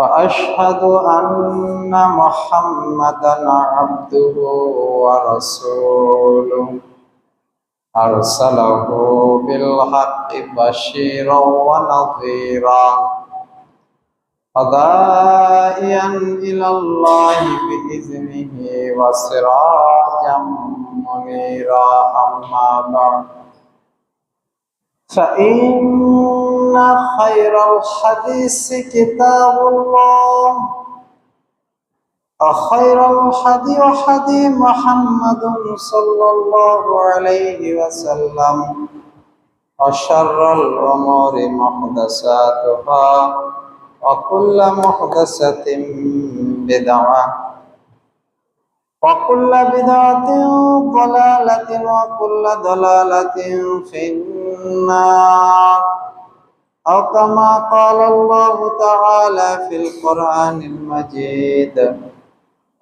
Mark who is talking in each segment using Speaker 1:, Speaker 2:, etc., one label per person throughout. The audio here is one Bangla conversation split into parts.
Speaker 1: فأشهد أن محمدا عبده ورسوله أرسله بالحق بشيرا ونذيرا وداعيا إلى الله بإذنه وسراجا منيرا أما بعد فإن خير الحديث كتاب الله وخير الهدي هدي محمد صلى الله عليه وسلم وشر الأمور محدثاتها وكل محدثة بدعة وكل بدعة ضلالة وكل ضلالة في النار أو كما قال الله تعالى في القرآن المجيد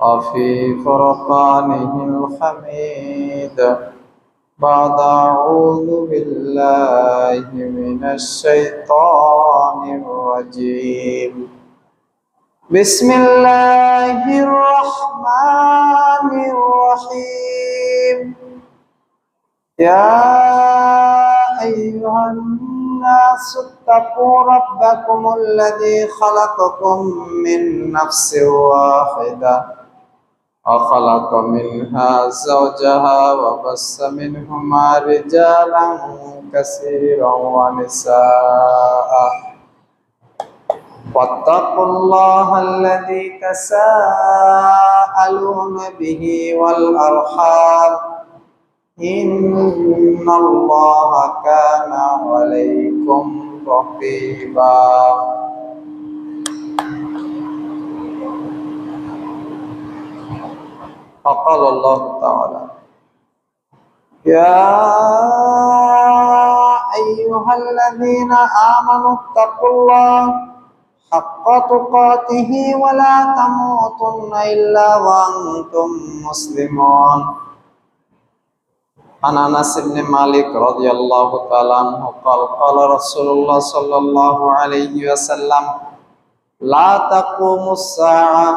Speaker 1: وفي فرقانه الحميد بعد أعوذ بالله من الشيطان الرجيم بسم الله الرحمن الرحيم يا أيها الناس اتقوا ربكم الذي خلقكم من نفس واحدة وخلق منها زوجها وبث منهما رجالا كثيرا ونساء واتقوا الله الذي تساءلون به والأرحام إن الله كان عليكم رقيبا وقال الله تعالى يا أيها الذين آمنوا اتقوا الله حق تقاته ولا تموتن إلا وأنتم مسلمون عن أنس بن مالك رضي الله تعالى عنه قال قال رسول الله صلى الله عليه وسلم لا تقوم الساعة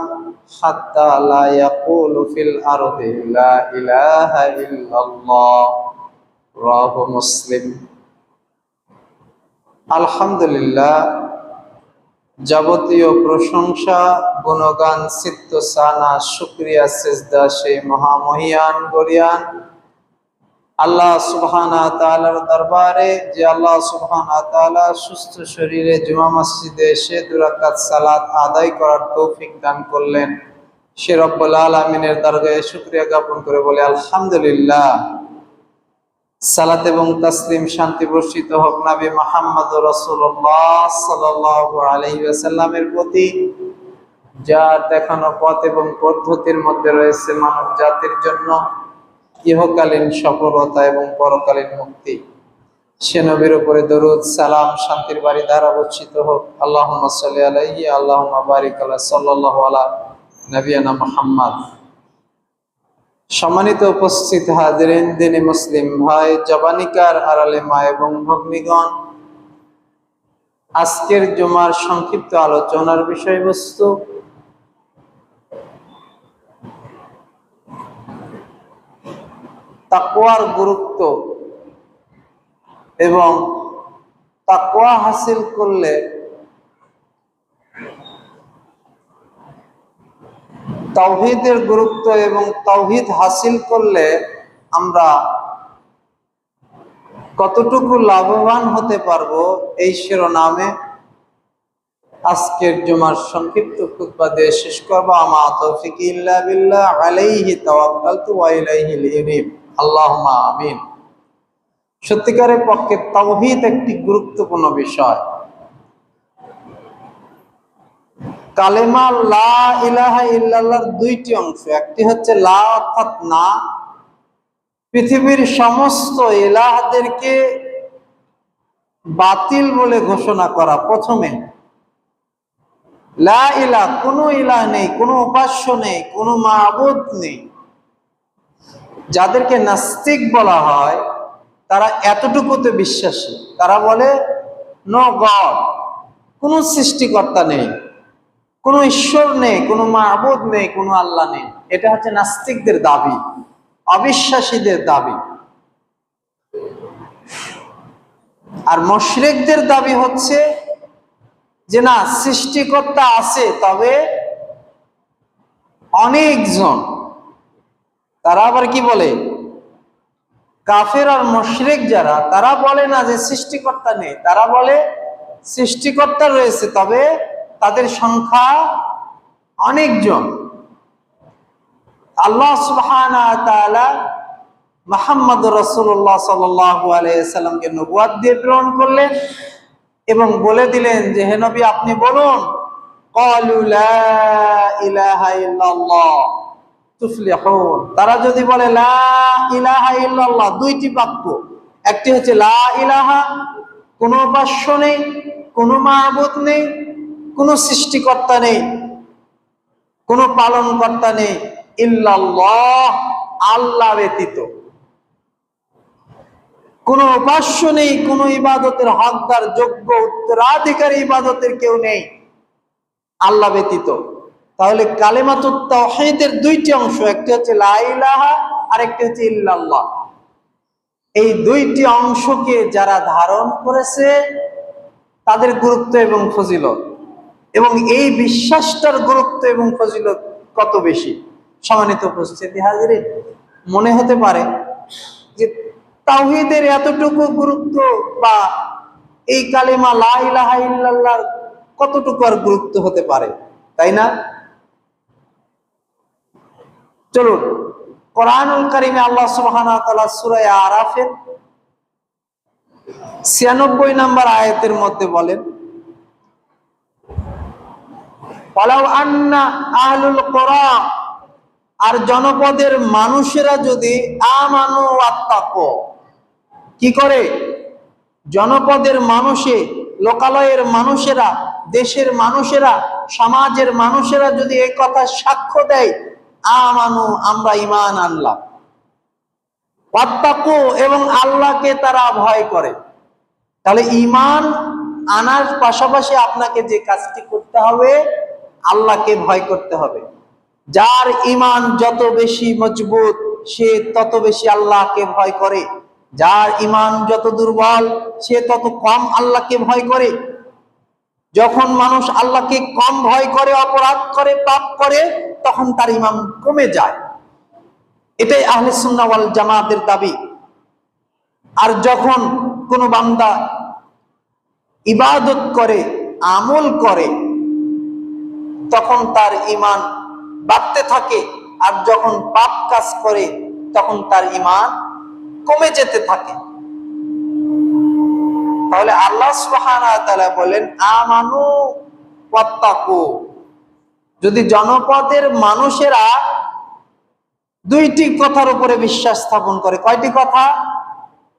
Speaker 1: حتى لا يقول في الأرض لا إله إلا الله رواه مسلم আলহামদুলিল্লাহ যাবতীয় প্রশংসা গুণগান সিদ্ধ সানা শুকরিয়া সিজদা সেই মহামহিয়ান গরিয়ান আল্লাহ সুবহানাহু ওয়া তাআলার দরবারে যে আল্লাহ সুবহানাহু ওয়া তাআলা সুস্থ শরীরে জুমা মসজিদে এসে দুই রাকাত সালাত আদায় করার তৌফিক দান করলেন সে রব্বুল আলামিনের দরবারে শুকরিয়া জ্ঞাপন করে বলে আলহামদুলিল্লাহ। সালাত এবং তাসলিম শান্তি বর্ষিত হোক নবী মুহাম্মদ রাসূলুল্লাহ সাল্লাল্লাহু আলাইহি ওয়াসাল্লামের প্রতি, যার দেখানো পথ এবং পদ্ধতির মধ্যে রয়েছে মানব জাতির জন্য ইহকালীন সফলতা এবং পরকালীন মুক্তি। সে নবীর উপরে দরুদ সালাম শান্তির বাড়ি দ্বারা বর্ষিত হোক। আল্লাহুম্মা সাল্লি আলাইহি আল্লাহুম্মা বারিক আলা সাল্লাল্লাহু আলা নবিয়ানা মুহাম্মদ। সম্মানিত উপস্থিত হাজিরিন, দিনী মুসলিম ভাই, জবানিকার আড়ালে মা এবং ভগ্নীগণ, আজকের জুমার সংক্ষিপ্ত আলোচনার বিষয়বস্তু তাকওয়ার গুরুত্ব এবং তাকওয়া হাসিল করলে তাওহীদের গুরুত্ব এবং তাওহীদ হাসিল করলে আমরা কতটুকু লাভবান হতে পারবো, এই শিরোনামে আজকের জুমার সংক্ষিপ্ত খুতবা দিয়ে শেষ করবো। আমা তৌফিকি ইল্লা বিল্লাহ আলাইহি তাওয়াক্কালতু ওয়া ইলাইহিল ইনীব, আল্লাহুম্মা আমিন। সত্যিকারের পক্ষে তাওহীদ একটি গুরুত্বপূর্ণ বিষয়। কালেমা লা ইলাহা ইল্লাল্লাহর দুইটি অংশ, একটি হচ্ছে লা অর্থাৎ না, পৃথিবীর সমস্ত ইলাহদেরকে বাতিল বলে ঘোষণা করা। প্রথমে লা ইলাহ, কোনো ইলাহ নেই, কোনো উপাস্য নেই, কোনো মাবুদ নেই। যাদেরকে নাস্তিক বলা হয় তারা এতটুকুতে বিশ্বাসী, তারা বলে নো গড, কোনো সৃষ্টিকর্তা নেই। কোনো ঈশ্বর নেই, কোনো মাবুদ নেই, কোনো আল্লাহ নেই। এটা হচ্ছে নাস্তিকদের দাবি, অবিশ্বাসীদের দাবি। আর মুশরিকদের দাবি হচ্ছে যে না, সৃষ্টিকর্তা আছে, তবে অনেকজন। তারা আবার কি বলে, কাফের আর মুশরিক যারা, তারা বলে না যে সৃষ্টিকর্তা নেই, তারা বলে সৃষ্টিকর্তা রয়েছে, তবে তাদের সংখ্যা অনেকজন। আল্লাহ সুবহানাহু ওয়া তাআলা মুহাম্মদ রাসূলুল্লাহ সাল্লাল্লাহু আলাইহি সাল্লামকে নবুয়ত দিয়ে প্রেরণ করলেন এবং বলে দিলেন যে হে নবী, আপনি বলুন, ক্বালু লা ইলাহা ইল্লাল্লাহ তুফলিহুন। তারা যদি বলে লা ইলাহা ইল্লাল্লাহ, দুইটি বাক্য, একটি হচ্ছে লা ইলাহা, কোনো উপাস্য নেই, কোনো মাবুদ নেই, কোনো সৃষ্টিকর্তা নেই, কোনো পালনকর্তা নেই, ইল্লাল্লাহ, আল্লাহ ব্যতীত। কোনো উপাস্য নেই, কোনো ইবাদতের হকদার, যোগ্য উত্তরাধিকারী ইবাদতের কেউ নেই আল্লাহ ব্যতীত। তাহলে কালেমাতুত তাওহীদের দুইটি অংশ, একটি হচ্ছে লা ইলাহা আর একটি হচ্ছে ইল্লাল্লাহ। এই দুইটি অংশকে যারা ধারণ করেছে তাদের গুরুত্ব এবং ফজিলত, এবং এই বিশ্বাসটার গুরুত্ব এবং ফজিলত কত বেশি। সম্মানিত উপস্থিতি হাজিরিন, মনে হতে পারে যে তাওহীদের এতটুকু গুরুত্ব, বা এই কালেমা লা ইলাহা ইল্লাল্লাহ কতটুকু আর গুরুত্ব হতে পারে, তাই না? চলুন, কোরআনুল কারীমে আল্লাহ সুবহানাহু ওয়া তাআলা সূরা আরাফের 96 নম্বর আয়াতের মধ্যে বলেন, ওয়ালাউ আন্না আহলুল কুরা, আর জনপদের মানুষেরা যদি আমানু ওয়াত্তাকু, কি করে? জনপদের মানুষে, লোকালয়ের মানুষেরা, দেশের মানুষেরা, সমাজের মানুষেরা যদি এই কথা সাক্ষ্য দেয়, আমানু, আমরা ঈমান আনলাম, ওয়াত্তাকু, এবং আল্লাহকে তারা ভয় করে, তাহলে ঈমান আনার পাশাপাশি আপনাকে যে কাজটি করতে হবে, আল্লাহকে ভয় করতে হবে। যার ঈমান যত বেশি মজবুত, সে তত বেশি আল্লাহকে ভয় করে। যার ঈমান যত দুর্বল, সে তত কম আল্লাহকে ভয় করে। যখন মানুষ আল্লাহকে কম ভয় করে, অপরাধ করে, পাপ করে, তখন তার ঈমান কমে যায়। এটাই আহলে সুন্নাহ ওয়াল জামাতের দাবি। আর যখন কোনো বান্দা ইবাদত করে, আমল করে, তখন তার ঈমান বাড়তে থাকে, আর যখন পাপ কাজ করে তখন তার ঈমান কমে যেতে থাকে। তাহলে আল্লাহ সুবহানাহু ওয়া তাআলা বলেন আমানু ওয়াত্তাকু, যদি জনপদের মানুষেরা দুইটি কথার উপরে বিশ্বাস স্থাপন করে। কয়টি কথা?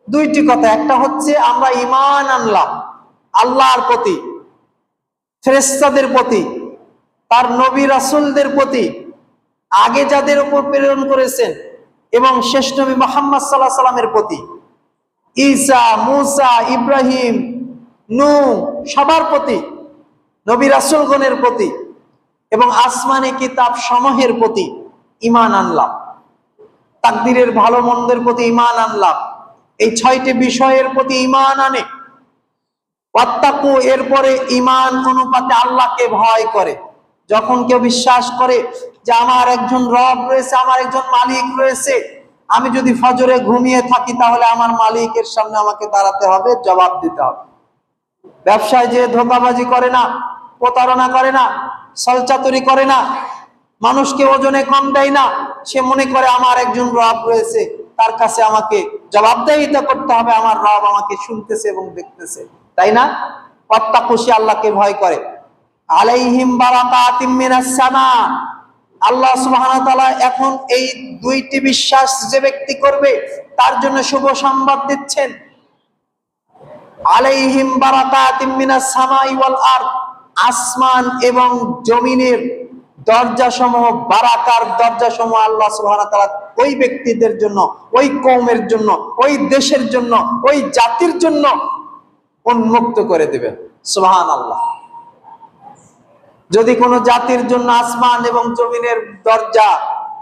Speaker 1: দুইটি কথা। একটা হচ্ছে আমরা ঈমান আনলাম আল্লাহর প্রতি, ফেরেশতাদের প্রতি, তার নবী রাসূলদের প্রতি, আগে যাদের উপর প্রেরণ করেছেন, এবং শেষ নবী মুহাম্মদ সাল্লাল্লাহু আলাইহি সাল্লামের প্রতি, ঈসা, মূসা, ইব্রাহিম, নূহ, সবার প্রতি, নবী রাসূলগণের প্রতি, এবং আসমানি কিতাব সমূহের প্রতি ঈমান আনলাম। তাকদীরের ভালো মন্দের প্রতি ঈমান আনলাম। এই 6টি বিষয়ের প্রতি ঈমান আনে। ওয়াত্তাকু, এরপরে ঈমান অনুপাতে আল্লাহকে ভয় করে। যখন কেউ বিশ্বাস করে যে আমার একজন রব রয়েছে, আমার একজন মালিক রয়েছে, আমি যদি ফজরে ঘুমিয়ে থাকি তাহলে আমার মালিকের সামনে আমাকে দাঁড়াতে হবে, জবাব দিতে হবে। ব্যবসায় যে ধোঁকাবাজি করে না, প্রতারণা করে না, ছলচাতুরি করে না, মানুষকে ওজনে কম দেয় না, সে মনে করে আমার একজন রব রয়েছে, তার কাছে আমাকে জবাবদিহিতা করতে হবে, আমার রব আমাকে শুনতেছে এবং দেখতেছে, তাই না? ওয়াত্তাকু, সে আল্লাহকে ভয় করে। আলাইহিম বারাকাতিম মিনাস সামা, আল্লাহ সুবহানাহু ওয়া তাআলা এখন এই দুইটি বিশ্বাস যে ব্যক্তি করবে তার জন্য শুভ সংবাদ দিচ্ছেন। আলাইহিম বারাকাতিম মিনাস সামাই ওয়াল আরদ, আসমান এবং জমিনের দরজাসমূহ, বারাকার দরজাসমূহ আল্লাহ সুবহানাহু ওয়া তাআলা ওই ব্যক্তিদের জন্য, ওই কওমের জন্য, ওই দেশের জন্য, ওই জাতির জন্য উন্মুক্ত করে দিবেন। সুবহানাল্লাহ। যদি কোনো জাতির জন্য আসমান এবং জমিনের দরজা,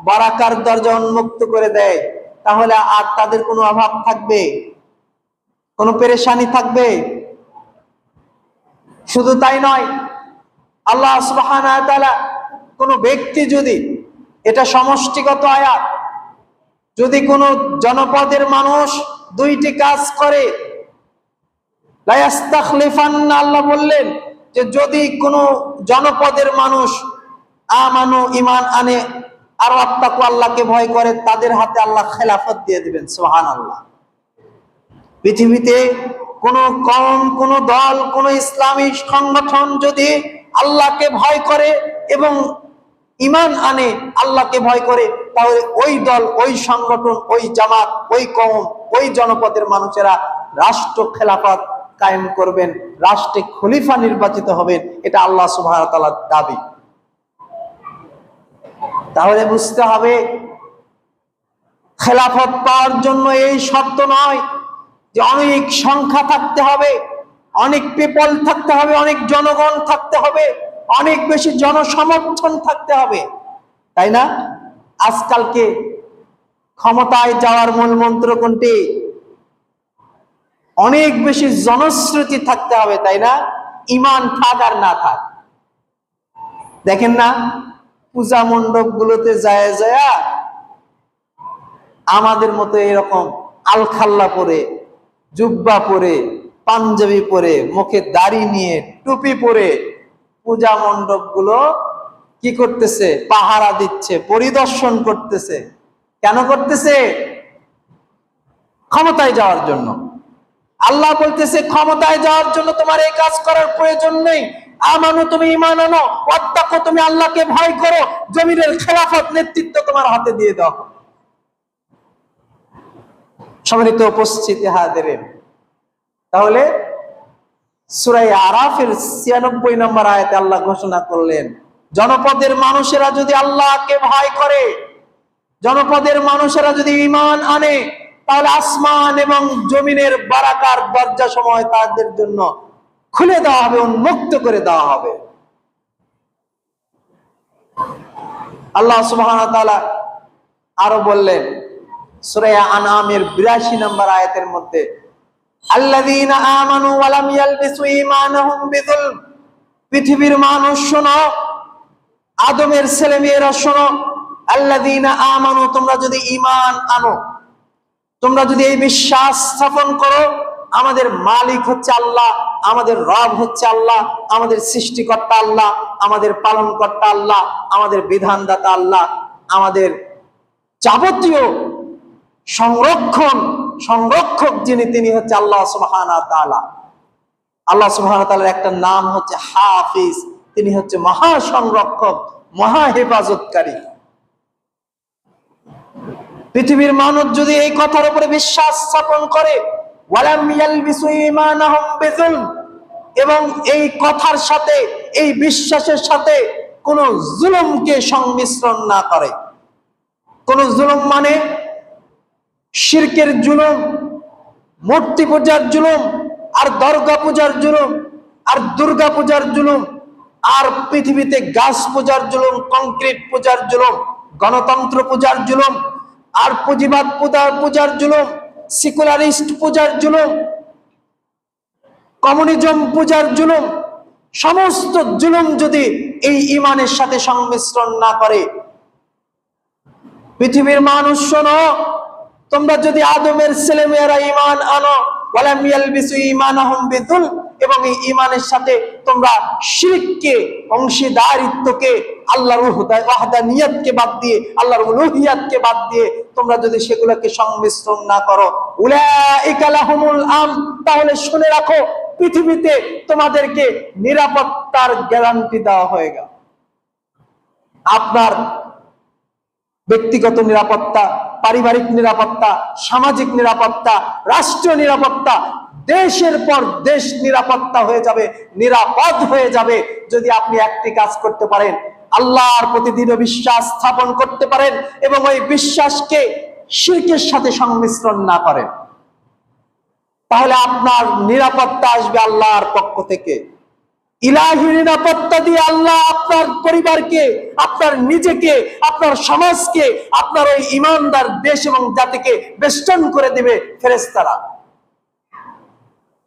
Speaker 1: বারাকার দরজা উন্মুক্ত করে দেয়, তাহলে আর তাদের কোনো অভাব থাকবে? কোনো পেরেশানি থাকবে? শুধু তাই নয়, আল্লাহ সুবহানাহু ওয়া তাআলা কোনো ব্যক্তি যদি, এটা সমষ্টিগত আয়াত, যদি কোনো জনপদের মানুষ দুইটি কাজ করে, লা ইস্তাখলিফান্না, আল্লাহ বললেন যে যদি কোনো জনপদের মানুষ আমানু, ঈমান আনে, আর ওয়াত্তাকু, আল্লাহকে ভয় করে, তাদের হাতে আল্লাহ খেলাফত দিয়ে দিবেন। সুবহানাল্লাহ। পৃথিবীতে কোনো কওম, কোনো দল, কোনো ইসলামী সংগঠন যদি আল্লাহকে ভয় করে এবং ঈমান আনে, আল্লাহকে ভয় করে, তাহলে ওই দল, ওই সংগঠন, ওই জামাত, ওই কওম, ওই জনপদের মানুষেরা রাষ্ট্র খেলাফত কায়েম করবেন, রাষ্ট্রে খলিফা নির্বাচিত হবেন। এটা আল্লাহ সুবহানাহু ওয়া তাআলার দাবি। তাহলে বুঝতে হবে, খেলাফত পাওয়ার জন্য এই শর্ত নয় যে অনেক সংখ্যা থাকতে হবে, অনেক পিপল থাকতে হবে, অনেক জনগণ থাকতে হবে, অনেক বেশি জনসমর্থন থাকতে হবে, তাই না? আজকালকে ক্ষমতায় যাওয়ার মূল মন্ত্র কোনটি? অনেক বেশি জনশ্রুতি থাকতে হবে, তাই না? ঈমান থাক আর না থাক। দেখেন না, পূজা মণ্ডপ গুলোতে যায় যায় আমাদের মতো এরকম আলখাল্লা পরে, জুব্বা পরে, পাঞ্জাবি পরে, মুখে দাড়ি নিয়ে, টুপি পরে পূজা মণ্ডপ গুলো কি করতেছে? পাহারা দিচ্ছে, পরিদর্শন করতেছে। কেন করতেছে? ক্ষমতায় যাওয়ার জন্য। আল্লাহ বলতেছে ক্ষমতায় যাওয়ার জন্য তোমার এই কাজ করার প্রয়োজন নেই। আমানু, তুমি ঈমান আনো, ওয়াত্তাকু, তুমি আল্লাহকে ভয় করো, জমিনের খেলাফত নেতৃত্ব তোমার হাতে দিয়ে দাও। সম্মানিত উপস্থিতি হাজিরিন, তাহলে সূরা আরাফের 96 নম্বর আয়াতে আল্লাহ ঘোষণা করলেন, জনপদের মানুষেরা যদি আল্লাহকে ভয় করে, জনপদের মানুষেরা যদি ঈমান আনে, তাহলে আসমান এবং জমিনের বারাকার দরজা সময় তাদের জন্য খুলে দেওয়া হবে, উন্মুক্ত করে দেওয়া হবে। আল্লাহ সুবহানাহু ওয়া তাআলা আরো বললেন সূরা আনআমের 82 নম্বর আয়াতের মধ্যে, আল্লাযীনা আমানু ওয়া লাম ইয়ালবিসু ঈমানাহুম বিযুলম। পৃথিবীর মানুষ শোনো, আদমের ছেলেমেয়েরা শোনো, আল্লাযীনা আমানু, তোমরা যদি ঈমান আনো, তোমরা যদি এই বিশ্বাস স্থাপন করো, আমাদের মালিক হচ্ছে আল্লাহ, আমাদের রব হচ্ছে আল্লাহ, আমাদের সৃষ্টিকর্তা আল্লাহ, আমাদের পালনকর্তা আল্লাহ, আমাদের বিধানদাতা আল্লাহ, আমাদের যাবতীয় সংরক্ষক যিনি, তিনি হচ্ছে আল্লাহ সুবহানাহু ওয়া তাআলা। আল্লাহ সুবহানাহু ওয়া তাআলার একটা নাম হচ্ছে হাফিজ, তিনি হচ্ছে মহা সংরক্ষক, মহা হেফাজতকারী। পৃথিবীর মানুষ যদি এই কথার উপরে বিশ্বাস স্থাপন করে, ওয়ালাম ইয়ালবিসু ঈমানাহুম বিযুলম, এবং এই কথার সাথে, এই বিশ্বাসের সাথে কোন জুলুমকে সংমিশ্রণ না করে। কোন জুলুম মানে শিরকের জুলুম, মূর্তি পূজার জুলুম, আর দরগা পূজার জুলুম, আর দুর্গা পূজার জুলুম, আর পৃথিবীতে গাছ পূজার জুলুম, কংক্রিট পূজার জুলুম, গণতন্ত্র পূজার জুলুম, আর পুঁজিবাদ পূজার জুলুম, সেকুলারিস্ট পূজার জুলুম, কমিউনিজম পূজার জুলুম, সমস্ত জুলুম যদি এই ঈমানের সাথে সংমিশ্রণ না করে, পৃথিবীর মানুষ শোনো, তোমরা যদি আদমের ছেলেমেয়েরা ঈমান আনো, ওয়ালাম ইয়ালবিসু ঈমানাহুম বিযুলম, এবং এই ঈমানের সাথে তোমরা শিরককে, অংশীদারিত্বকে, আল্লাহর ওয়াহদানিয়তকে বাদ দিয়ে, আল্লাহর উলুহিয়াতকে বাদ দিয়ে তোমরা যদি সেগুলোকে সংমিশ্রণ না করো, উলাইকা লাহুমুল আম, তাহলে শুনে রাখো, পৃথিবীতে তোমাদেরকে নিরাপত্তার গ্যারান্টি দেওয়া হয়ে গেল। আপনার ব্যক্তিগত নিরাপত্তা, পারিবারিক নিরাপত্তা, সামাজিক নিরাপত্তা, রাষ্ট্রীয় নিরাপত্তা, দেশের পর দেশ নিরাপত্তা হয়ে যাবে, নিরাপদ হয়ে যাবে, যদি আপনি একটি কাজ করতে পারেন, আল্লাহর প্রতি দৃঢ় বিশ্বাস স্থাপন করতে পারেন এবং ওই বিশ্বাসকে শিরকের সাথে সংমিশ্রণ না করেন। তাহলে আপনার নিরাপত্তা আসবে আল্লাহর পক্ষ থেকে। ইলাহি নিরাপত্তা দিয়ে আল্লাহ আপনার পরিবারকে, আপনার নিজেকে, আপনার সমাজকে, আপনার ওই ইমানদার দেশ এবং জাতিকে বেষ্টন করে দিবে ফেরেশতারা।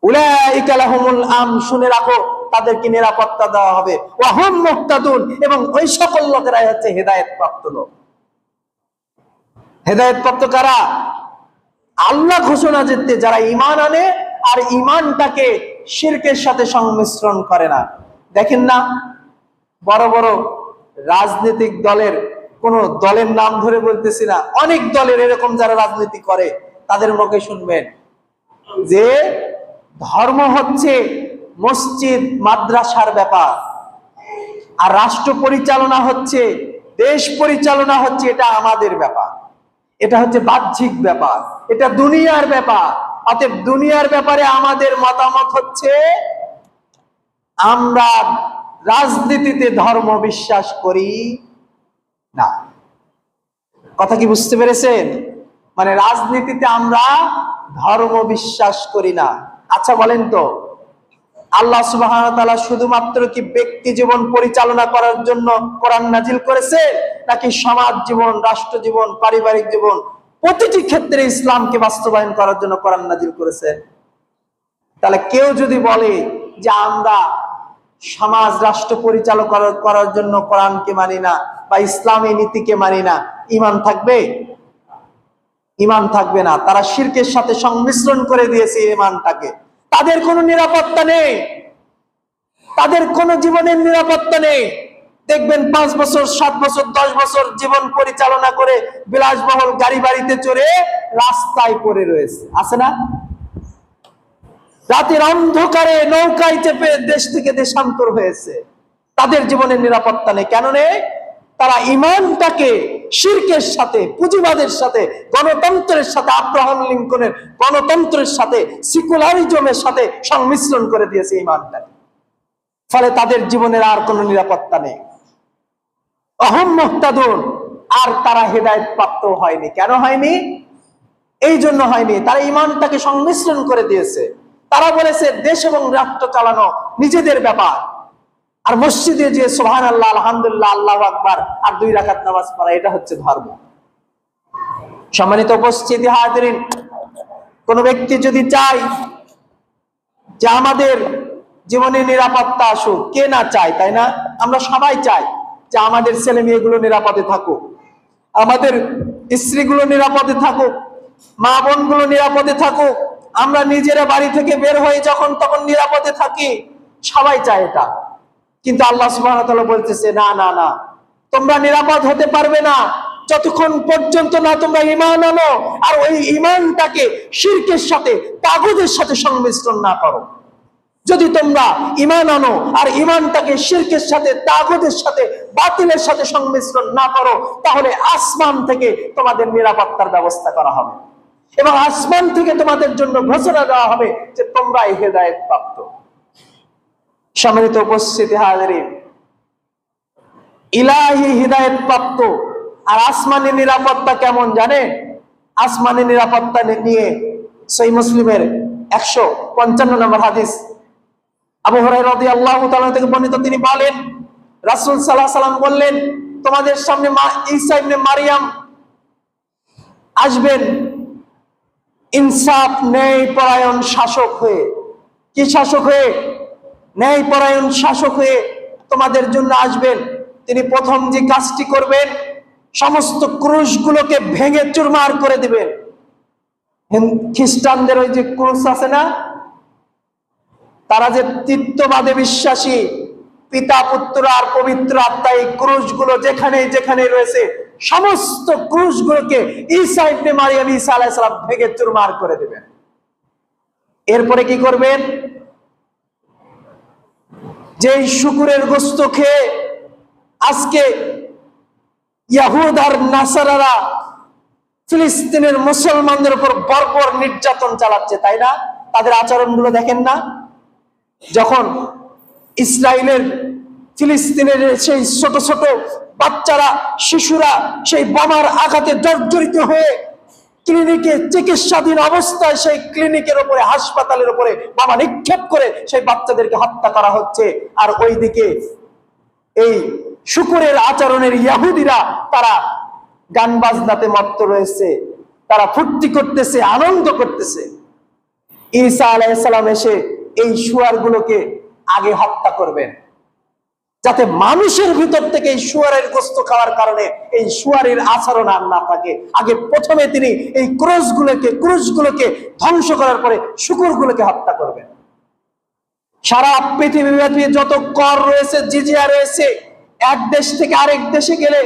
Speaker 1: উলাইকা লাহুমুল আমন, শুনে রাখো, তাদেরকে নিরাপত্তা দেওয়া হবে। ওয়া হুম মুহতাদুন, এবং ওই সকল লোকেরাই হচ্ছে হেদায়েত প্রাপ্ত লোক। হেদায়েত প্রাপ্ত কারা? আল্লাহ ঘোষণা দিতে যারা ঈমান আনে আর ঈমানটাকে শিরকের সাথে সংমিশ্রণ করে না। দেখেন না, বড় বড় রাজনৈতিক দলের, কোন দলের নাম ধরে বলতেছি না, অনেক দলের এরকম যারা রাজনীতি করে তাদের মুখে শুনবেন যে ধর্ম হচ্ছে মসজিদ মাদ্রাসার ব্যাপার, আর রাষ্ট্র পরিচালনা হচ্ছে, দেশ পরিচালনা হচ্ছে, এটা আমাদের ব্যাপার, এটা হচ্ছে বাহ্যিক ব্যাপার, এটা দুনিয়ার ব্যাপার। অতএব দুনিয়ার ব্যাপারে আমাদের মতামত হচ্ছে আমরা রাজনীতিতে ধর্ম বিশ্বাস করি না। কথা কি বুঝতে পেরেছেন? মানে রাজনীতিতে আমরা ধর্ম বিশ্বাস করি না। আচ্ছা বলেন তো, আল্লাহ সুবহানাহু ওয়া তাআলা শুধুমাত্র কি ব্যক্তি জীবন পরিচালনা করার জন্য কোরআন নাজিল করেছে, নাকি সমাজ জীবন, রাষ্ট্র জীবন, পারিবারিক জীবন, প্রতিটি ক্ষেত্রে ইসলামকে বাস্তবায়ন করার জন্য কোরআন নাজিল করেছে? তাহলে কেউ যদি বলে যে আমরা সমাজ রাষ্ট্র পরিচালনা করার জন্য কোরআনকে মানি না বা ইসলামী নীতিকে মানি না, ঈমান থাকবে? ঈমান থাকবে না। তারা শিরকের সাথে সংমিশ্রণ করে দিয়েছে ঈমানটাকে। তাদের কোনো নিরাপত্তা নেই, তাদের কোনো জীবনের নিরাপত্তা নেই। দেখবেন 5 বছর, 7 বছর, 10 বছর জীবন পরিচালনা করে বিলাসবহুল গাড়ি বাড়িতে চড়ে রাস্তায় পড়ে রয়েছে, আছে না? রাতের অন্ধকারে নৌকায় চেপে দেশ থেকে দেশান্তর হয়েছে। তাদের জীবনের নিরাপত্তা নেই। কেন নেই? তারা ঈমানটাকে শিরকের সাথে, পুঁজিবাদের সাথে, গণতন্ত্রের সাথে, আব্রাহাম লিঙ্কনের গণতন্ত্রের সাথে, সেকুলারিজমের সাথে সংমিশ্রণ করে দিয়েছে ঈমানটাকে। ফলে তাদের জীবনের আর কোনো নিরাপত্তা নেই। অহম মুহতাদুন, আর তারা হেদায়েত প্রাপ্ত হয়নি। কেন হয়নি? এই জন্য হয়নি, তারা ঈমানটাকে সংমিশ্রণ করে দিয়েছে। তারা বলেছে দেশ এবং রাষ্ট্র চালানো নিজেদের ব্যাপার, আর মসজিদে যে সুবহানাল্লাহ, আলহামদুলিল্লাহ, আল্লাহু আকবার আর 2 রাকাত নামাজ পড়া, এটা হচ্ছে ধর্ম। সম্মানিত উপস্থিতি হাজিরিন, কোন ব্যক্তি যদি চায় যে আমাদের জীবনে নিরাপত্তা আসুক, কে না চায়, তাই না? আমরা সবাই চাই যে আমাদের ছেলে মেয়েগুলো নিরাপদে থাকুক, আমাদের স্ত্রীগুলো নিরাপদে থাকুক, মা বোনগুলো নিরাপদে থাকুক, আমরা নিজেরা বাড়ি থেকে বের হয়ে যখন তখন নিরাপদে থাকি। সবাই চায় এটা। কিন্তু আল্লাহ সুবহানাহু ওয়া তাআলা বলতেছে না না না, তোমরা নিরাপদ হতে পারবে না যতক্ষণ পর্যন্ত না তোমরা ঈমান আনো আর ওই ঈমানটাকে শিরকের সাথে, তাগুতের সাথে সংমিশ্রণ না করো। যদি তোমরা ঈমান আনো আর ঈমানটাকে শিরকের সাথে, তাগুতের সাথে, বাতিলের সাথে সংমিশ্রণ না করো, তাহলে আসমান থেকে তোমাদের নিরাপত্তার ব্যবস্থা করা হবে এবং আসমান থেকে তোমাদের জন্য ঘোষণা দেওয়া হবে যে তোমরাই হেদায়েত প্রাপ্ত। সম্মানিত উপস্থিতি হাজিরিন, ইলাহি হিদায়াত প্রাপ্ত আর আসমানি নিরাপত্তা কেমন জানে? আসমানি নিরাপত্তা নিয়ে সহিহ মুসলিমের 155 নম্বর হাদিস, আবু হুরায়রা রাদিয়াল্লাহু তাআলা থেকে বর্ণিত, তিনি বলেন রাসূল সাল্লাল্লাহু আলাইহি ওয়াসাল্লাম বললেন, তোমাদের সামনে ঈসা ইবনে মারইয়াম আসবেন ইনসাফ, ন্যায় পরায়ণ শাসক হয়ে। কি শাসক হয়ে? ন্যায় পরায়ণ শাসক হয়ে তোমাদের জন্য আসবেন। তিনি প্রথম যে কাজটি করবেন, সমস্ত ক্রুশগুলোকে ভেঙে চুরমার করে দিবেন। খ্রিস্টানদের ওই যে ক্রুশ আছে না, তারা যে তৃতীয়বাদে বিশ্বাসী, পিতা, পুত্র আর পবিত্র আত্মা, এই ক্রুশগুলো যেখানে যেখানে রয়েছে সমস্ত ক্রুশগুলোকে ঈসা ইবনে মারইয়াম, ঈসা আলাইহিস সালাম ভেঙে চুরমার করে দিবেন। এরপরে কি করবেন? যে শুকুরের গোশত খেয়ে আজকে ইহুদ আর নাসারারা ফিলিস্তিনের মুসলমানদের উপর বর্বর নির্যাতন চালাচ্ছে, তাই না? তাদের আচরণগুলো দেখেন না? যখন ইসরায়েলের ফিলিস্তিনের সেই ছোট ছোট বাচ্চারা, শিশুরা সেই বোমার আঘাতে জর্জরিত হয়ে
Speaker 2: ক্লিনিকে চিকিৎসাধীন অবস্থায় সেই ক্লিনিকের উপরে, হাসপাতালের উপরে বোমা নিক্ষেপ করে সেই বাচ্চাদেরকে হত্যা করা হচ্ছে। আর ওইদিকে এই শুকুরের আচরণের ইহুদিরা তারা গান বাজনাতে মত্ত রয়েছে, তারা ফুর্তি করতেছে, আনন্দ করতেছে। ঈসা আলাইহিস সালাম এসে এই শুয়ারগুলোকে আগে হত্যা করবেন, যাতে মানুষের ভিতর থেকে এই শুয়ারের গোশত খাওয়ার কারণে এই শুয়ারের আচরণ আর না থাকে। আগে প্রথমে তিনি এই ক্রুশগুলোকে ধ্বংস করার পরে শুকুরগুলোকে হত্যা করবেন। সারা পৃথিবীব্যাপী যত কর রয়েছে, জিজিয়া রয়েছে, এক দেশ থেকে আরেক দেশে গেলে,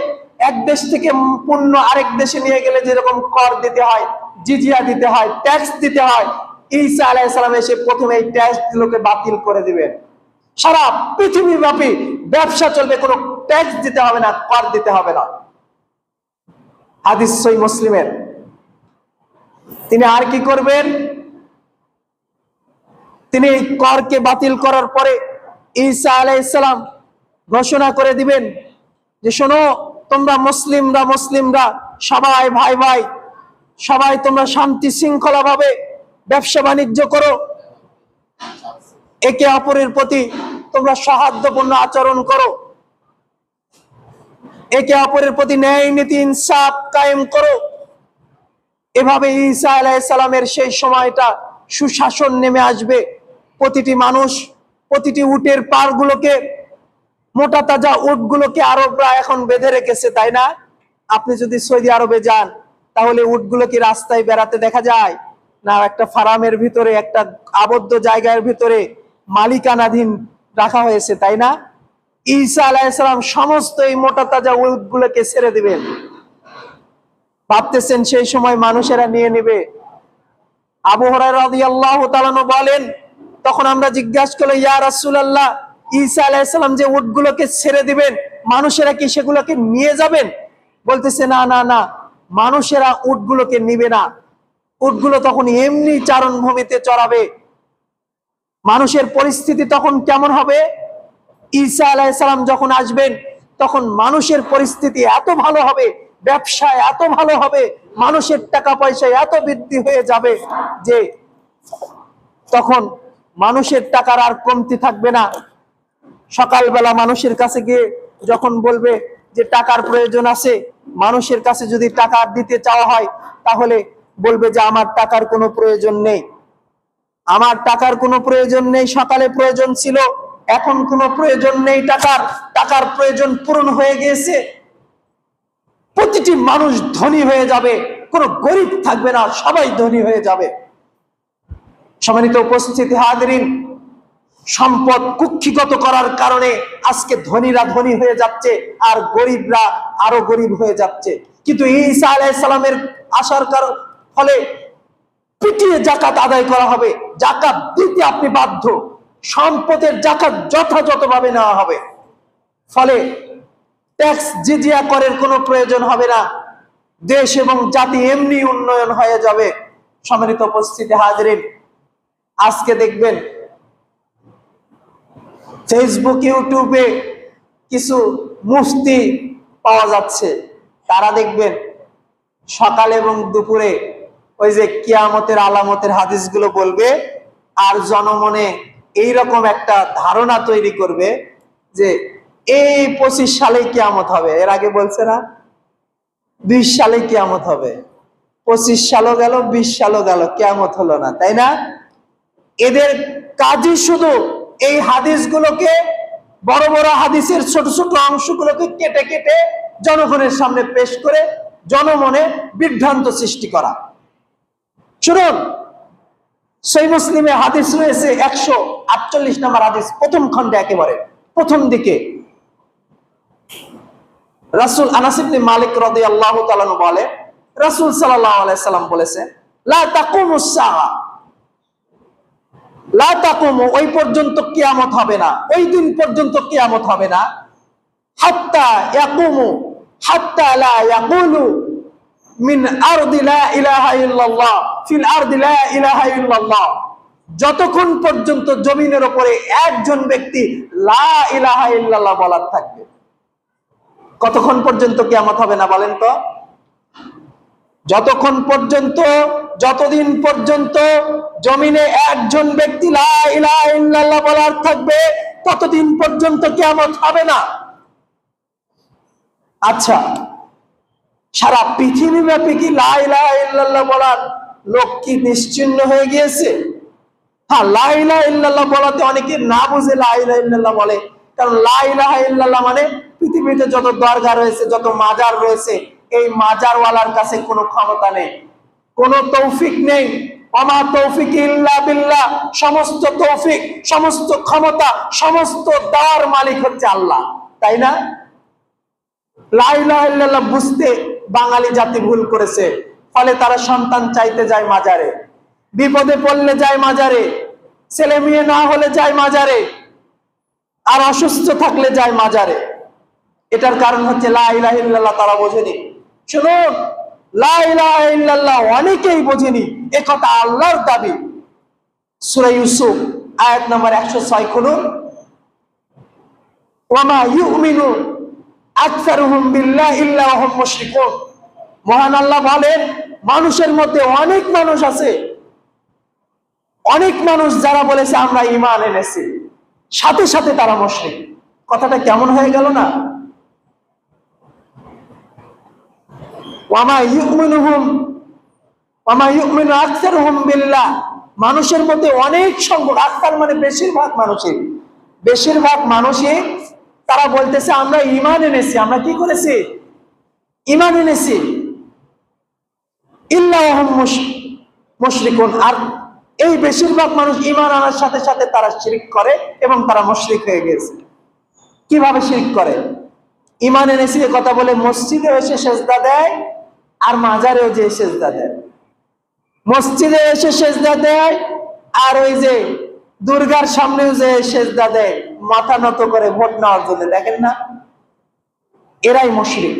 Speaker 2: এক দেশ থেকে পণ্য আরেক দেশে নিয়ে গেলে যেরকম কর দিতে হয়, জিজিয়া দিতে হয়, ট্যাক্স দিতে হয়, ঈসা আলাইহিস সালাম এসে প্রথমে এই ট্যাক্স গুলোকে বাতিল করে দিবেন। সারা পৃথিবীব্যাপী ব্যবসা চলবে, কোনো ট্যাক্স দিতে হবে না, কর দিতে হবে না। হাদিস সহিহ মুসলিমের। তিনি আর কি করবেন? তিনি এই করকে বাতিল করার পরে ঈসা আলাইহিস সালাম ঘোষণা করে দিবেন যে শোনো, তোমরা মুসলিমরা সবাই ভাই ভাই, সবাই তোমরা শান্তি শৃঙ্খলা ভাবে ব্যবসা বাণিজ্য করো, একে অপরের প্রতি তোমরা সৌহার্দ্যপূর্ণ আচরণ করো, একে অপরের প্রতি ন্যায় নীতি ইনসাফ কায়েম করো। এভাবে ঈসা আলাইহিস সালামের সেই সময়টা সুশাসন নেমে আসবে। প্রতিটি মানুষ, প্রতিটি উটের পাড়গুলোকে, মোটা তাজা উটগুলোকে আরবরা এখন বেঁধে রেখেছে, তাই না? আপনি যদি সৌদি আরবে যান তাহলে উটগুলো কি রাস্তায় বেড়াতে দেখা যায় না? একটা ফার্মের ভিতরে, একটা আবদ্ধ জায়গার ভিতরে মালিকানাধীন রাখা হয়েছে, তাই না? ঈসা আলাইহিস সালাম সমস্ত এই মোটা তাজা উটগুলোকে ছেড়ে দিবেন। ভাবতেছেন সেই সময় মানুষেরা নিয়ে নেবে? আবু হুরায়রা রাদিয়াল্লাহু তাআলা আনহু বলেন, তখন আমরা জিজ্ঞাসা করলাম, ইয়া রাসূলুল্লাহ, ঈসা আলাইহিস সালাম যে উটগুলোকে ছেড়ে দিবেন, মানুষেরা কি সেগুলোকে নিয়ে যাবেন? বলতেছে, না না না, মানুষেরা উটগুলোকে নিবে না। উটগুলো তখন এমনি চারণভূমিতে চড়াবে। মানুষের পরিস্থিতি তখন কেমন হবে? ঈসা আলাইহিস সালাম যখন আসবেন তখন মানুষের পরিস্থিতি এত ভালো হবে, ব্যবসায় এত ভালো হবে, মানুষের টাকা পয়সায় এত বৃদ্ধি হয়ে যাবে যে তখন মানুষের টাকার আর কমতি থাকবে না। সকালবেলা মানুষের কাছে গিয়ে যখন বলবে যে টাকার প্রয়োজন আছে, মানুষের কাছে যদি টাকা দিতে চাওয়া হয় তাহলে বলবে যে আমার টাকার কোনো প্রয়োজন নেই, আমার টাকার কোনো প্রয়োজন নেই, সকালে প্রয়োজন ছিল, এখন কোনো প্রয়োজন নেই টাকার প্রয়োজন পূরণ হয়ে গিয়েছে। প্রতিটি মানুষ ধনী হয়ে যাবে, কোনো গরিব থাকবে না, সবাই ধনী হয়ে যাবে। সম্মানিত উপস্থিতি হাজিরিন, সম্পদ কুক্ষিগত করার কারণে আজকে ধনীরা ধনী হয়ে যাচ্ছে আর গরিবরা আরো গরিব হয়ে যাচ্ছে। কিন্তু ঈসা আলাইহিস সালামের আসার ফলে পিটিয়ে যাকাত আদায় করা হবে। যাকাত দিতে আপনি বাধ্য, সম্পদের যাকাত যথাযথভাবে নেওয়া হবে। ফলে ট্যাক্স জিজিয়া করের কোনো প্রয়োজন হবে না, দেশ এবং জাতি এমনি উন্নয়ন হয়ে যাবে। সম্মানিত উপস্থিতি হাজিরিন, আজকে দেখবেন ফেসবুক, ইউটিউবে কিছু মুফতি পাওয়া যাচ্ছে, তারা দেখবেন সকাল এবং দুপুরে ওই যে কিয়ামতের আলামতের হাদিসগুলো বলবে আর জনমনে এইরকম একটা ধারণা তৈরি করবে যে এই 25 সালে কিয়ামত হবে। এর আগে বলছে না 20 সালে কিয়ামত হবে, 25 সালও গেল, 20 সালও গেল, কিয়ামত হলো না, তাই না? এদের কাজই শুধু এই হাদিসগুলোকে, বড় বড় হাদিসের ছোট ছোট অংশগুলোকে কেটে কেটে জনগণের সামনে পেশ করে জনমনে বিভ্রান্ত সৃষ্টি করা। শুনুন, সহিহ মুসলিমে হাদিস রয়েছে 148 নম্বর হাদিস, প্রথম খণ্ডে একেবারে প্রথম দিকে রাসূল আনাস ইবনে মালিক রাদিয়াল্লাহু তাআলা বলে, রাসূল সাল্লাল্লাহু আলাইহি সাল্লাম বলেছেন, লা তাকুমুস সাআ, লা তাকুমু, ওই পর্যন্ত কিয়ামত হবে না, ওই দিন পর্যন্ত কিয়ামত হবে না, হাত্তা ইয়াকুমু, হাত্তা লা ইয়াকুলু মিন আরদি লা ইলাহা ইল্লাল্লাহ ফিল আরদি লা ইলাহা ইল্লাল্লাহ, যতক্ষণ পর্যন্ত জমিনের উপরে একজন ব্যক্তি লা ইলাহা ইল্লাল্লাহ বলার থাকবে। কতক্ষণ পর্যন্ত কিয়ামত হবে না বলেন তো? যতদিন পর্যন্ত জমিনে একজন ব্যক্তি লা ইলাহা ইল্লাল্লাহ বলার থাকবে, ততদিন পর্যন্ত কিয়ামত হবে না। আচ্ছা, সারা পৃথিবী ব্যাপী কি লা ইলাহা ইল্লাল্লাহ বলার লোক কি নিশ্চিহ্ন হয়ে গিয়েছে? হ্যাঁ, লা ইলাহা ইল্লাল্লাহ বলাতে অনেকে না বুঝে লা ইলাহা ইল্লাল্লাহ বলে, কারণ লা ইলাহা ইল্লাল্লাহ মানে পৃথিবীতে যত দরগা রয়েছে, যত মাজার রয়েছে, এই মাজারওয়ালার কাছে কোনো ক্ষমতা নেই, কোনো তৌফিক নেই। ওমা তৌফিক ইল্লা বিল্লাহ, সমস্ত তৌফিক, সমস্ত ক্ষমতা, সমস্ত দেওয়ার মালিক হচ্ছে আল্লাহ, তাই না? লা ইলাহা ইল্লাল্লাহ বুঝতে বাঙালি জাতি ভুল করেছে, ফলে তারা সন্তান চাইতে যায় মাজারে, বিপদে পড়লে যায় মাজারে, ছেলে মেয়ে না হলে যায় মাজারে, আর অসুস্থ থাকলে যায় মাজারে। এটার কারণ হচ্ছে লা ইলাহা ইল্লাল্লাহ তারা বোঝেনি। শুনুন, লা ইলাহা ইল্লাল্লাহ অনেকেই বোঝেনি, এ কথা আল্লাহর দাবি। সূরা ইউসুফ আয়াত নম্বর 106 খুলুন। ওয়ামা ইউমিনু আকসারুহুম বিল্লাহি ইল্লা ওয়া হুম মুশরিকুন। মহান আল্লাহ বলেন, মানুষের মধ্যে অনেক মানুষ আছে, অনেক মানুষ যারা বলেছে আমরা ঈমান এনেছি, সাথে সাথে তারা মুশরিক। কথাটা কেমন হয়ে গেল না? ওয়ামা ইউমিনু আকসারুহুম বিল্লাহ, মানুষের মধ্যে অনেক সংখ্যক, আকসার মানে বেশিরভাগ মানুষই তারা বলতেছে আমরা ঈমান এনেছি। আমরা কি করেছি? ঈমান এনেছি। ইল্লা ওয়া হুম মুশরিকুন, আর এই বেশিরভাগ মানুষ ঈমান আনার সাথে সাথে তারা শিরক করে এবং তারা মুশরিক হয়ে গেছে। কিভাবে শিরক করে? ঈমান এনেছি এ কথা বলে মসজিদে এসে সেজদা দেয়, আর মাজারেও যে সেজদা দেয়। মসজিদে এসে সেজদা দেয়, আর ওই যে দুর্গার সামনেও যে সেজদা দেয়, মাথা নত করে ভোট নেওয়ার জন্য। দেখেন না, এরাই মুশরিক,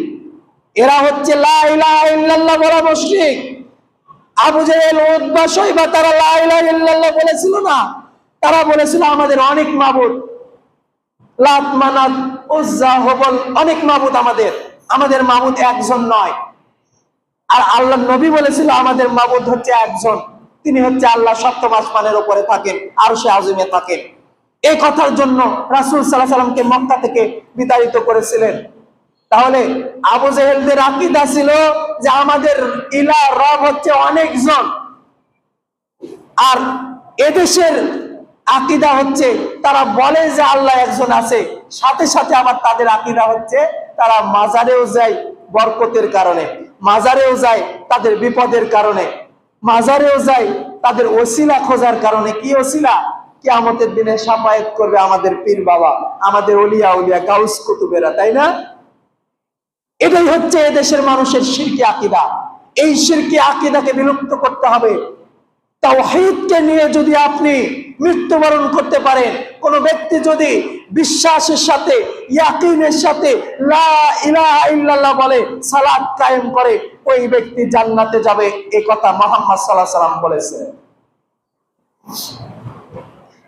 Speaker 2: এরা হচ্ছে লা ইলাহা ইল্লাল্লাহ বলা মুশরিক। আবু জেহেল, উতবা, শাইবা তারা লা ইলাহা ইল্লাল্লাহ বলেছিল না? তারা বলেছিল আমাদের অনেক মাবুদ, লাত, মানাত, উজ্জা, হুবল, অনেক মাবুদ, আমাদের মাবুদ একজন নয়। আর আল্লাহ নবী বলেছিল আমাদের মাবুদ হচ্ছে একজন, তিনি হচ্ছে আল্লাহ, সপ্তম আসমানের উপরে থাকেন, আরশে আজিমে থাকেন। এই কথার জন্য রাসূল সাল্লাল্লাহু আলাইহি সাল্লামকে মক্কা থেকে বিতাড়িত করেছিলেন। তাহলে আবু জেহেলদের আকীদা ছিল যে আমাদের ইলাহ, রব হচ্ছে অনেকজন। আর এদেশের আকীদা হচ্ছে তারা বলে যে আল্লাহ একজন আছে, সাথে সাথে আবার তাদের আকীদা হচ্ছে তারা মাজারেও যায় বরকতের কারণে, মাজারেও যায় তাদের বিপদের কারণে, মাজারেও যায় তাদের ওসিলা খোঁজার কারণে। কি ওসিলা? কিয়ামতের দিনে শাফায়াত করবে আমাদের পীর বাবা, আমাদের ওলিয়া উলিয়া, গাউস কুতুবেরা, তাই না? এটাই হচ্ছে এদেশের মানুষের শিরকি আকীদা। এই শিরকি আকীদাকে বিলুপ্ত করতে হবে। তাওহীদকে নিয়ে যদি আপনি মৃত্যুবরণ করতে পারেন, কোন ব্যক্তি যদি বিশ্বাসের সাথে, ইয়াকিনের সাথে লা ইলাহা ইল্লাল্লাহ বলে, সালাত কায়েম করে, ওই ব্যক্তি জান্নাতে যাবে, এই কথা মুহাম্মদ সাল্লাল্লাহু আলাইহি ওয়াসাল্লাম বলেছেন।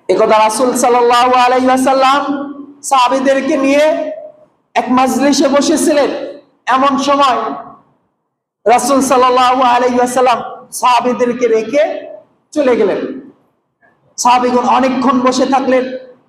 Speaker 2: এই কথা রাসূল সাল্লাল্লাহু আলাইহি ওয়াসাল্লাম সাহাবীদেরকে নিয়ে এক মাজলিসে বসেছিলেন। এমন সময় রাসূল সাল্লাল্লাহু আলাইহি ওয়াসাল্লাম সাহাবীদেরকে রেখে চলে গেলেন। সাহাবীগণ অনেকক্ষণ বসে থাকলেন।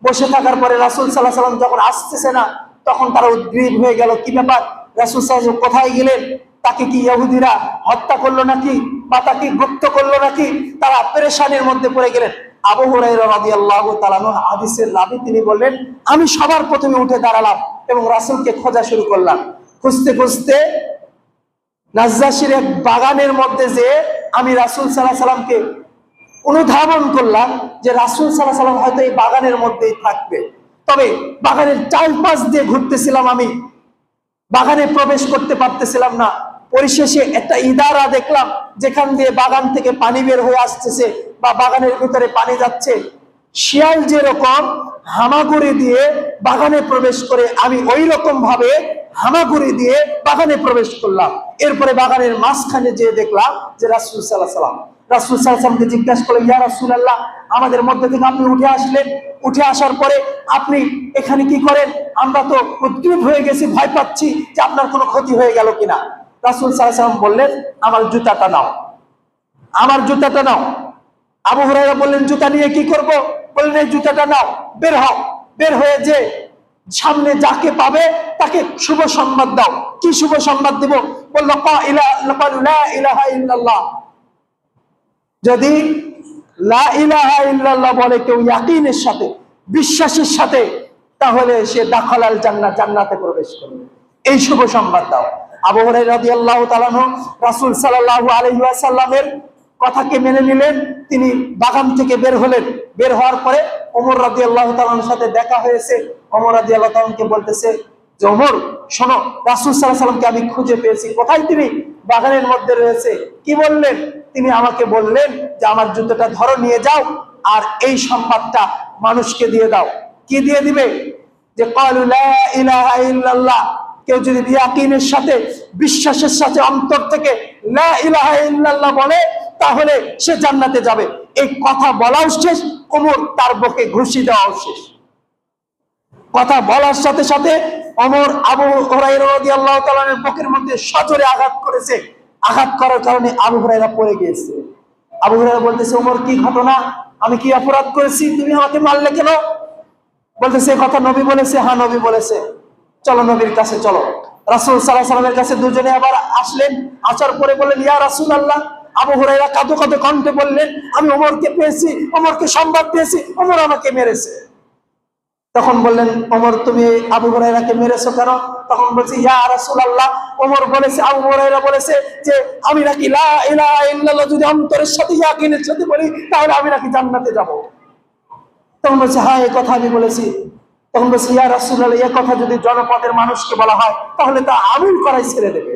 Speaker 2: বসে থাকার পরে রাসূল সাল্লাল্লাহু আলাইহি ওয়াসাল্লাম যখন আসতেছে না, তখন তারা উদ্গ্রীব হয়ে গেল। কি ব্যাপার, রাসূল সাল্লাল্লাহু আলাইহি ওয়াসাল্লাম কোথায় গেলেন? তাকে কি ইহুদিরা হত্যা করলো নাকি, বা তাকে গুপ্ত করলো নাকি? তারা পেরেশানির মধ্যে পড়ে গেলেন। আবু হুরায়রা রাদিয়াল্লাহু তাআলা আনহু হাদিসের রাবী, তিনি বললেন, আমি সবার প্রথমে উঠে দাঁড়ালাম এবং রাসূলকে খোঁজা শুরু করলাম। খুঁজতে খুঁজতে নাজ্জাশীর এক বাগানের মধ্যে যে আমি রাসূল সাল্লাল্লাহু আলাইহি ওয়াসাল্লামকে অনুধাবন করলাম যে রাসূল সাল্লাল্লাহু আলাইহি ওয়াসাল্লাম হয়তো এই বাগানের মধ্যেই থাকবে। তবে বাগানের চারপাশ দিয়ে ঘুরতেছিলাম, আমি বাগানে প্রবেশ করতে পারতেছিলাম না। পরিশেষে একটা ইদারা দেখলাম, যেখান দিয়ে বাগান থেকে পানি বের হয়ে আসতেছে বা বাগানের ভিতরে পানি যাচ্ছে। শিয়াল যেরকম হামাগুড়ি দিয়ে বাগানে প্রবেশ করে, আমি ওই রকম ভাবে হামাগুড়ি দিয়ে বাগানে প্রবেশ করলাম। এরপরে বাগানের মাঝখানে যেয়ে দেখলাম যে রাসূল সাল্লাল্লাহু আলাইহি ওয়াসাল্লাম। রাসূল সাল্লাল্লাহু আলাইহি ওয়াসাল্লামকে জিজ্ঞাসা করলাম, ইয়া রাসূলুল্লাহ, আমাদের মধ্যে থেকে আপনি উঠে আসলেন, উঠে আসার পরে আপনি এখানে কি করেন? আমরা তো উদ্গ্রীব হয়ে গেছি, ভয় পাচ্ছি যে আপনার কোনো ক্ষতি হয়ে গেল কিনা। রাসূল সাল্লাল্লাহু আলাইহি ওয়াসাল্লাম বললেন, আমার জুতাটা নাও, আমার জুতাটা নাও। আবু হুরায়রা বললেন, জুতা নিয়ে কি করব? বললেন, এই জুতাটা নাও, বের হও। বের হয়ে যে সামনে যাকে পাবে তাকে শুভ সংবাদ দাও। কি শুভ সংবাদ দিব? বলল, লা ইলাহা ইল্লাল্লাহ। যদি লা ইলাহা ইল্লাল্লাহ বলে কেউ ইয়াকিনের সাথে, বিশ্বাসের সাথে, তাহলে সে দাখালাল জান্নাত, জান্নাতে প্রবেশ করবে। এই শুভ সংবাদ দাও। আবু হুরায়রা রাদিয়াল্লাহু তাআলা আনহু রাসূল সাল্লাল্লাহু আলাইহি ওয়াসাল্লামের কথাকে মেনে নিলেন। তিনি বাগান থেকে বের হলেন। বের হওয়ার পরে ওমর রাদিয়াল্লাহু তাআলার সাথে দেখা হয়েছে। ওমর রাদিয়াল্লাহু তাআলাকে বলতেছে যে, ওমর শোনো, রাসূল সাল্লাল্লাহু আলাইহি ওয়াসাল্লামকে আমি খুঁজে পেয়েছি। কোথায় তিনি? বাগানের মধ্যে রয়েছে। কি বললেন? তিনি আমাকে বললেন যে, আমার জুতোটা ধরো, নিয়ে যাও, আর এই সংবাদটা মানুষকে দিয়ে দাও। কি দিয়ে দিবে? যে ক্বালু লা ইলাহা ইল্লাল্লাহ, কেউ যদি ইয়াকিনের সাথে, বিশ্বাসের সাথে, অন্তর থেকে লা ইলাহা ইল্লাল্লাহ বলে, তাহলে সে জান্নাতে যাবে। এই কথা বলাও শেষ, ওমর তার বুকে ঘুষি দেওয়াও শেষ। কথা বলার সাথে সাথে ওমর আবু হুরায়রা রাদিয়াল্লাহু তাআলার বুকের মধ্যে সজোরে আঘাত করেছে। আঘাত করার কারণে আবু হুরায়রা পড়ে গিয়েছে। আবু হুরায়রা বলতেছে, ওমর কি ঘটনা? আমি কি অপরাধ করেছি? তুমি আমাকে মারলে কেন? বলতেছে, কথা নবী বলেছে। হ্যাঁ, নবী বলেছে। চলো নবীর কাছে চলো। রাসূল সাল্লাল্লাহু আলাইহি ওয়াসাল্লামের কাছে দুজনে আবার আসলেন। আসার পরে বললেন, ইয়া রাসূলুল্লাহ। আবু হুরায়রা কাঁদো কাঁদো কণ্ঠে বললেন, আমি ওমরকে পেয়েছি, ওমরকে সংবাদ পেয়েছি, ওমর আমাকে মেরেছে। তখন বললেন, ওমর তুমি আবু হুরায়রাকে মেরেছো কেন? তখন বলছে, ইয়া রাসূলুল্লাহ, ওমর বলেছে, আবু হুরায়রা বলেছে যে আমি নাকি লা ইলাহা ইল্লাল্লাহ যদি অন্তরের সাথে ইয়াকিনের সাথে বলি, তাহলে আমি নাকি জান্নাতে যাব। তখন বলছে, হ্যাঁ, এই কথা আমি বলেছি। তখন বলছে, ইয়া রাসূলুল্লাহ, এই কথা যদি জনপদের মানুষকে বলা হয়, তাহলে তা আমল করাই ছেড়ে দেবে।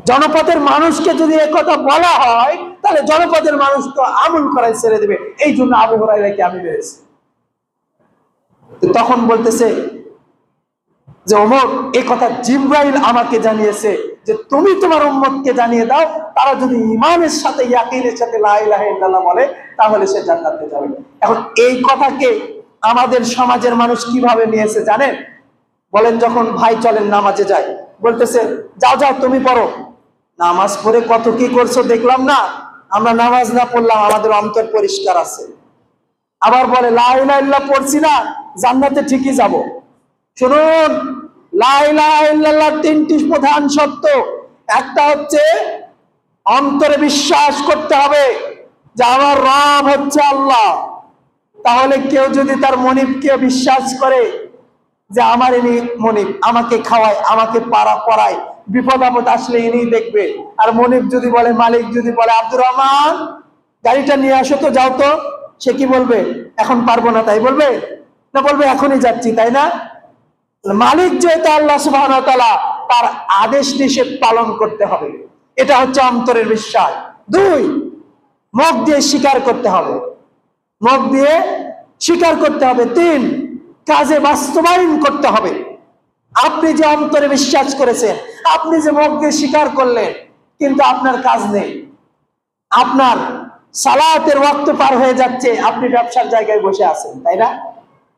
Speaker 2: জনপদের মানুষকে যদি এই কথা বলা হয়, তাহলে জনপদের মানুষ তো আমল করাই ছেড়ে দেবে। এই জন্য আবু হুরায়রাকে আমি মেরেছি। তখন বলতেছে যে, ওমর, এই কথা জিবরাইল আমাকে জানিয়েছে যে তুমি তোমার উম্মতকে জানিয়ে দাও, তারা যদি ঈমানের সাথে, ইয়াকিনের সাথে লা ইলাহা ইল্লাল্লাহ বলে, তাহলে সে জান্নাতে যাবে। এখন এই কথাকে আমাদের সমাজের মানুষ কিভাবে নিয়েছে জানেন? বলেন, যখন ভাই চলেন নামাজে যায়, বলতেছে, যাও যাও তুমি পড়ো। নামাজ পড়ে কত কি করছো দেখলাম না? আমরা নামাজ না পড়লাম, আমাদের অন্তর পরিষ্কার আছে। আবার বলে, লা ইলাহা ইল্লাল্লাহ পড়ছি না, জান্নাতে ঠিকই যাব। শুনুন, লা ইলাহা ইল্লাল্লাহ তিনটি প্রধান সত্য। একটা হচ্ছে অন্তরে বিশ্বাস করতে হবে যে আমার রব হচ্ছে আল্লাহ। তাহলে কেউ যদি তার মনিবকে বিশ্বাস করে যে আমার ইনি মনিব, আমাকে খাওয়ায়, আমাকে পড়ায়, বিপদ আপদ আসলে ইনি দেখবে। আর মনিব যদি বলে, মালিক যদি বলে, আব্দুর রহমান গাড়িটা নিয়ে আসো তো, যাও তো, সে কি বলবে? এখন পারবো না, তাই বলবে না? বলবে এখনই যাচ্ছি, তাই না? মালিক যেহেতু আল্লাহ সুবহানাহু ওয়া তাআলা, তার আদেশ নিষেধ পালন করতে হবে। এটা হচ্ছে অন্তরের বিশ্বাস। দুই, মুখ দিয়ে স্বীকার করতে হবে, মুখ দিয়ে স্বীকার করতে হবে। তিন, কাজে বাস্তবায়ন করতে হবে। আপনি যে অন্তরে বিশ্বাস করেছেন, আপনি যে মুখ দিয়ে স্বীকার করলেন, কিন্তু আপনার কাজ নেই, আপনার সালাতের ওয়াক্ত পার হয়ে যাচ্ছে, আপনি ব্যবসার জায়গায় বসে আছেন, তাই না?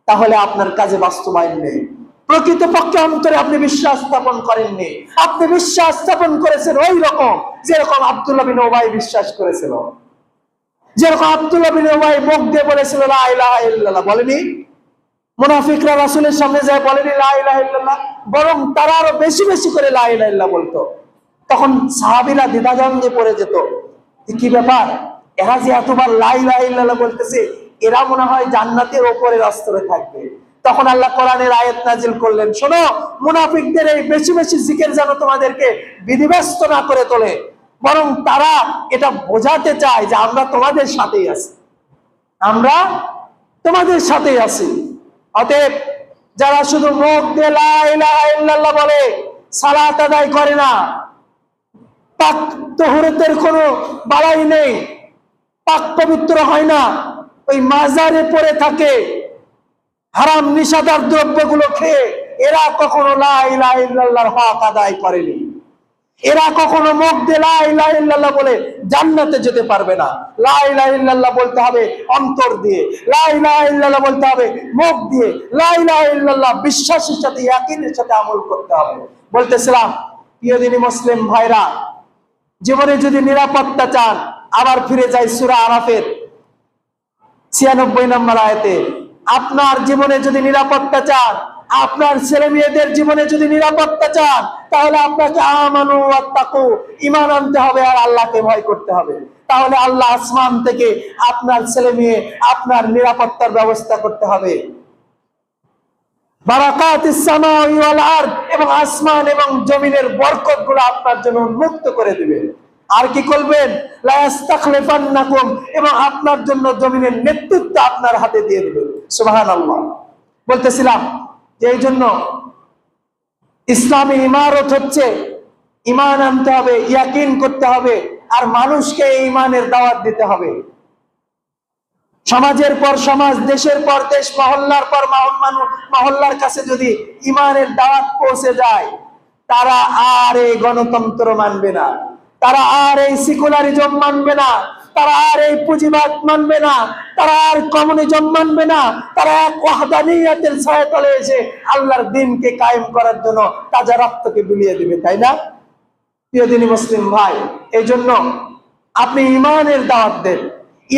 Speaker 2: তাহলে আপনার কাজে বাস্তবায়ন নেই। প্রকৃতপক্ষে অন্তরে আপনি বিশ্বাস স্থাপন করেননি। আপনি বিশ্বাস স্থাপন করেছেন ওই রকম যেরকম আব্দুল্লাহ বিন উবাই বিশ্বাস করেছিল। যেরকম আব্দুল্লাহ বিন উবাই মুখ দিয়ে বলেছিল লা ইলাহা ইল্লাল্লাহ, বলেনি? মুনাফিকরা রাসূলের সামনে যায় বলেনি লা ইলাহা ইল্লাল্লাহ, বরং তারা আরো বেশি বেশি করে লা ইলাহা ইল্লাল্লাহ বলতো। তখন সাহাবীরা দ্বিধাদ্বন্দ্বে পড়ে যেত, কি ব্যাপার, এরা যে এতবার লা ইলাহা ইল্লাল্লাহ বলতেছে, এরা মনে হয় জান্নাতের উপরের স্তরে থাকবে। তখন আল্লাহ কোরআনের আয়াত নাজিল করলেন, শোনো, মুনাফিকদের এই বেশি বেশি জিকির যেন তোমাদেরকে বিধিব্যস্ত না করে তোলে, বরং তারা এটা বোঝাতে চায় যে আমরা তোমাদের সাথেই আছি, আমরা তোমাদের সাথেই আছি। অতএব যারা শুধু মুখ দিয়ে লা ইলাহা ইল্লাল্লাহ বলে, সালাত আদায় করে না, পাক তাহুরাতের কোনো বাড়াই নেই, পাক পবিত্র হয় না, ওই মাজারে পড়ে থাকে, হারাম নিষাদার দ্রব্যগুলো খেয়ে, এরা কখনো লা ইলাহা ইল্লাল্লাহর হক আদায় করেনি। এরা কখনো মুখ দিয়ে লা ইলাহা ইল্লাল্লাহ বলে জান্নাতে যেতে পারবে না। লা ইলাহা ইল্লাল্লাহ বলতে হবে অন্তর দিয়ে, লা ইলাহা ইল্লাল্লাহ বলতে হবে মুখ দিয়ে, লা ইলাহা ইল্লাল্লাহ বিশ্বাসের সাথে, ইয়াকিনের সাথে আমল করতে হবে। বলতেছিলাম প্রিয় দিনী মুসলিম ভাইরা, জীবনে যদি নিরাপত্তা চান, আবার ফিরে যাই সূরা আরাফের 96 নম্বর আয়াতে। আপনার জীবনে যদি নিরাপত্তা চান, আপনার ছেলে মেয়েদের জীবনে যদি নিরাপত্তা চান, তাহলে আপনাকে আমানু ওয়াত্তাকু, ঈমান আনতে হবে আর আল্লাহকে ভয় করতে হবে। তাহলে আল্লাহ আসমান থেকে আপনার ছেলে মেয়ে, আপনার নিরাপত্তার ব্যবস্থা করতে হবে। বারাকাতিস সামাই ওয়াল আরদ, এবং আসমান এবং জমিনের বরকতগুলো আপনার জন্য উন্মুক্ত করে দিবে। আর কি করবেন? লা ইস্তাখলিফান্নাকুম, এবং আপনার জন্য জমিনের নেতৃত্ব আপনার হাতে দিয়ে দিবে। সুবহানাল্লাহ। বলতেছিলাম যে এই জন্য ইসলামী ইমারত হচ্ছে ঈমান আনতে হবে, ইয়াকিন করতে হবে, আর মানুষকে এই ঈমানের দাওয়াত দিতে হবে। সমাজের পর সমাজ, দেশের পর দেশ, মহল্লার পর মহল্লার কাছে যদি ঈমানের দাওয়াত পৌঁছে যায়, তারা আর এই গণতন্ত্র মানবে না, তারা আর এই সেকুলারিজম মানবে না, তারা আর এই পুঁজিবাদ মানবে না, তারা আর কমিউনিজম মানবে না। তারা এক ওয়াহদানিয়াতের ছায়াতলে এসে আল্লাহর দ্বীনকে কায়েম করার জন্য তাজা রক্তকে বিলিয়ে দিবে, তাই না প্রিয় দিনী মুসলিম ভাই? এই জন্য আপনি ঈমানের দাওয়াত দেন।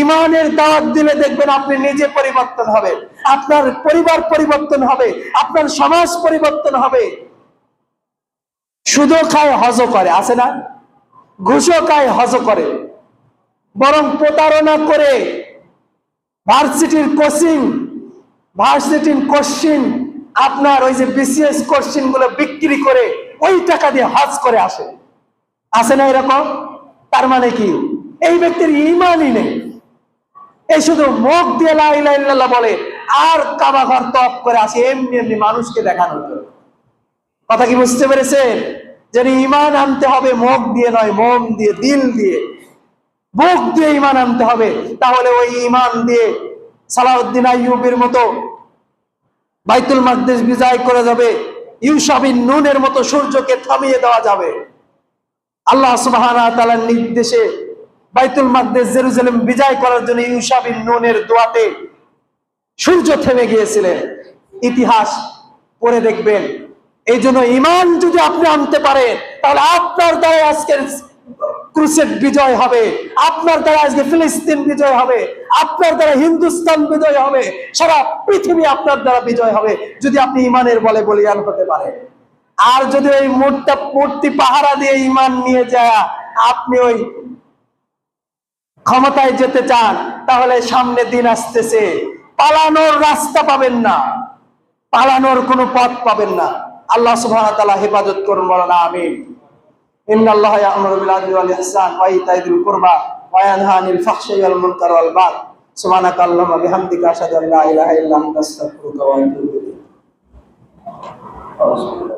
Speaker 2: ঈমানের দাওয়াত দিলে দেখবেন আপনি নিজে পরিবর্তন হবে, আপনার পরিবার পরিবর্তন হবে, আপনার সমাজ পরিবর্তন হবে। সুদও খায় হজও করে, আছে না? ঘুষও খায় হজও করে, বরং প্রতারণা করে ভার্সিটির কোশ্চিন আপনার ওই যে বিসিএস কোশ্চিন গুলো বিক্রি করে ওই টাকা দিয়ে হজ করে আসে, আছে না এরকম? তার মানে কি? এই ব্যক্তির ঈমানই নেই। এই শুধু মুখ দিয়ে লা ইলাহা ইল্লাল্লাহ বলে আর কাবা ঘর তওয়াফ করে আসে এমনি এমনি মানুষকে দেখানোর জন্য। কথা কি বুঝতে পেরেছেন? যে ঈমান আনতে হবে মুখ দিয়ে নয়, মন দিয়ে, দিল দিয়ে, বুক দিয়ে ঈমান আনতে হবে। তাহলে ওই ঈমান দিয়ে সালাউদ্দিন আইয়ুবের মতো বাইতুল মাকদিস বিজয় করে যাবে, ইউশা বিন নুনের মতো সূর্যকে থামিয়ে দেওয়া যাবে। আল্লাহ সুবহানাহু ওয়া তাআলার নির্দেশে বাইতুল মাকদিস জেরুজালেম বিজয় করার জন্য ইউশা বিন নুনের দোয়াতে সূর্য থেমে গিয়েছিলেন। ইতিহাস পড়ে দেখবেন। এই জন্য ঈমান যদি আপনি আনতে পারেন, তাহলে আপনার দ্বারা আজকের ক্রুসেড বিজয় হবে, আপনার দ্বারা আজকে ফিলিস্তিন বিজয় হবে, আপনার দ্বারা হিন্দুস্তান বিজয় হবে, সারা পৃথিবী আপনার দ্বারা বিজয় হবে, যদি আপনি ঈমানের বলে বলিয়ান হতে পারেন। আর যদি ওই মূর্তি পাহারা দিয়ে ঈমান নিয়ে যায় আপনি ওই ক্ষমতায় যেতে চান, তাহলে সামনে দিন আসতেছে, পালানোর রাস্তা পাবেন না, পালানোর কোনো পথ পাবেন না। আল্লাহ সুবহানাহু ওয়া তাআলা হেফাজত করুন, বলেন আমিন। ইন্নাল্লাহা ইয়া'মুরু বিল আদলি ওয়াল ইহসান ওয়া ইতা'i যিল কুরবা ওয়া ইয়ানহা আনিল ফাহশাই ওয়াল মুনকার ওয়াল বাগই। সুবহানাকা আল্লাহুম্মা বিহামদিকা আশহাদু আল্লা ইলাহা ইল্লা আনতা আস্তাগফিরুকা ওয়া আতুবু ইলাইক।